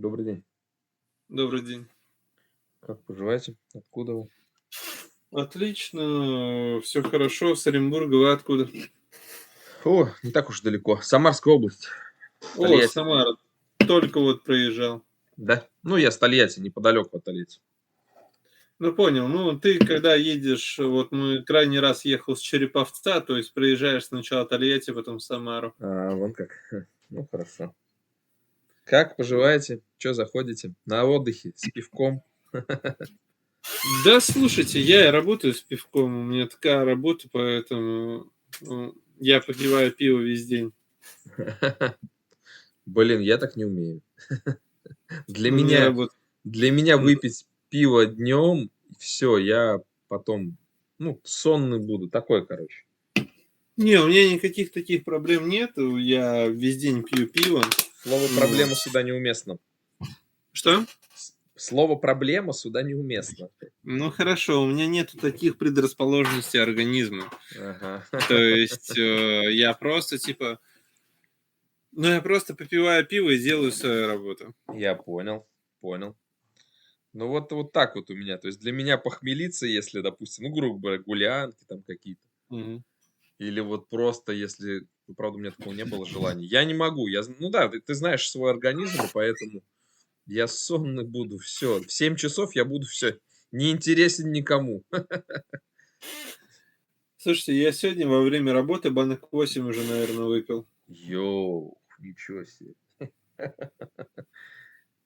Добрый день. Добрый день. Как поживаете? Откуда вы? Отлично, все хорошо. С Оренбурга вы откуда? О, не так уж далеко. Самарская область. О, Тольятти. Самара. Только вот проезжал. Да? Ну, я с Тольятти, неподалеку от Тольятти. Ну, понял. Ну, ты когда едешь, вот мы крайний раз ехал с Череповца, то есть проезжаешь сначала Тольятти, потом Самару. Вон как. Ну, хорошо. Как поживаете? Чё заходите? На отдыхе, с пивком? Да, слушайте, я и работаю с пивком, у меня такая работа, поэтому я попиваю пиво весь день. Блин, я так не умею. Для У меня меня, работа. для меня выпить пиво днем, все, я потом, ну, сонный буду. Такой, короче. Не, у меня никаких таких проблем нету, я весь день пью пиво. Слово Вот. проблема сюда неуместно. Что? Слово проблема сюда неуместно. Ну хорошо, у меня нету таких предрасположенностей организма. Ага. То есть, я просто типа, ну, я просто попиваю пиво и делаю свою работу. Я понял, понял. Ну вот так вот у меня. То есть для меня похмелиться, если, допустим, ну, грубо говоря, гулянки там какие-то, Мгм. или вот просто если, ну, правда, у меня такого не было желания. Я не могу. Ну да, ты знаешь свой организм, и поэтому я сонный буду. Все. В 7 часов я буду все. Не интересен никому. Слушайте, я сегодня во время работы банок 8 уже, наверное, выпил. Йоу, ничего себе.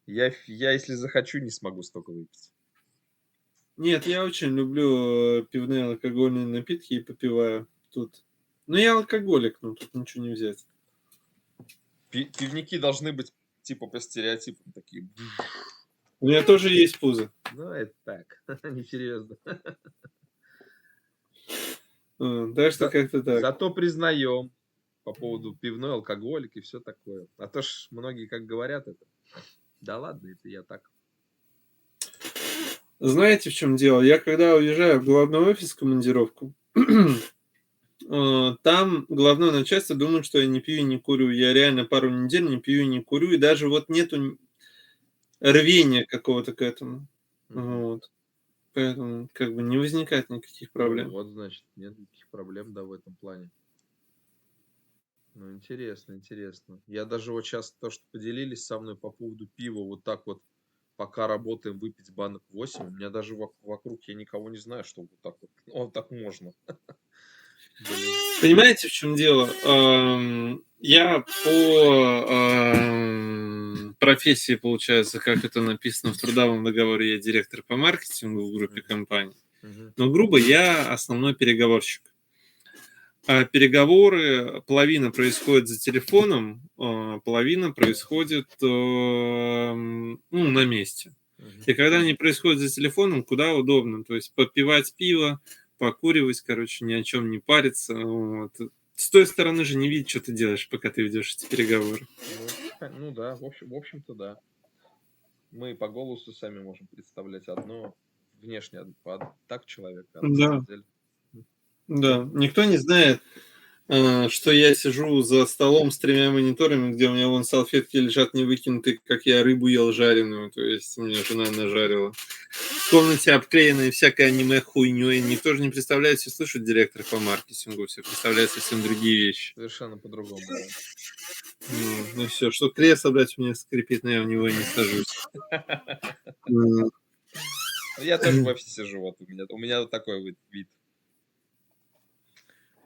Я, если захочу, не смогу столько выпить. Нет, я очень люблю, пивные алкогольные напитки и попиваю тут. Ну, я алкоголик, ну, тут ничего не взять. Пивники должны быть типа по стереотипам такие. У меня тоже есть пузо. Ну, это так, несерьезно. Так что За- как-то так. Зато признаем по поводу пивной, алкоголик и все такое. А то ж многие как говорят это. Да ладно, это я так. Знаете, в чем дело? Я когда уезжаю в головной офис в командировку, там главное начальство думает, что я не пью и не курю. Я реально пару недель не пью и не курю, и даже вот нету рвения какого-то к этому. Мгм. Вот. Поэтому как бы не возникает никаких Ну проблем. вот, значит, нет никаких проблем, да, в этом плане. Ну, интересно, интересно. Я даже вот сейчас то, что поделились со мной по поводу пива, вот так вот, пока работаем, выпить банок 8, у меня даже вокруг я никого не знаю, что вот так вот, ну, вот так можно. Блин. Понимаете, в чем дело? Я по, профессии, получается, как это написано в трудовом договоре, я директор по маркетингу в группе Мгм. компаний. Мгм. Но грубо я основной переговорщик. А переговоры, половина происходит за телефоном, половина происходит, ну, на месте. Мгм. И когда они происходят за телефоном, куда удобно. То есть попивать пиво, покуривать, короче, ни о чем не париться. Вот. С той стороны же не видеть, что ты делаешь, пока ты ведешь эти переговоры. Ну да, в общем-то, да. Мы и по голосу сами можем представлять одно, внешне так человек, а на Да, самом деле. да. Никто не знает, что я сижу за столом с тремя мониторами, где у меня вон салфетки лежат не выкинутые, как я рыбу ел жареную, то есть мне жена нажарила. В комнате обклеенной всякой аниме-хуйней. Никто же не представляет, все слышат директор по маркетингу, все представляют совсем другие вещи. Совершенно по-другому, да. Ну все, что кресло, блядь, у меня скрипит, но я в него и не сажусь. М, Ну, я тоже в офисе сижу, вот у меня вот такой вот вид.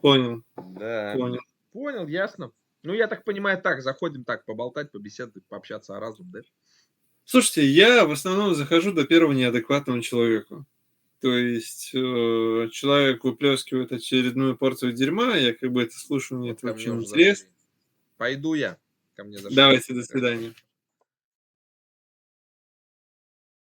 Понял, Да. понял. Понял, ясно. Ну, я так понимаю, так, заходим так, поболтать, побеседовать, пообщаться о разном, да? Слушайте, я в основном захожу до первого неадекватного человека. То есть, человек выплескивает очередную порцию дерьма, я как бы это слушаю, мне Вот это ко мне вообще уже неинтересно. зашли. Пойду я. Ко мне зашли. Давайте, до свидания.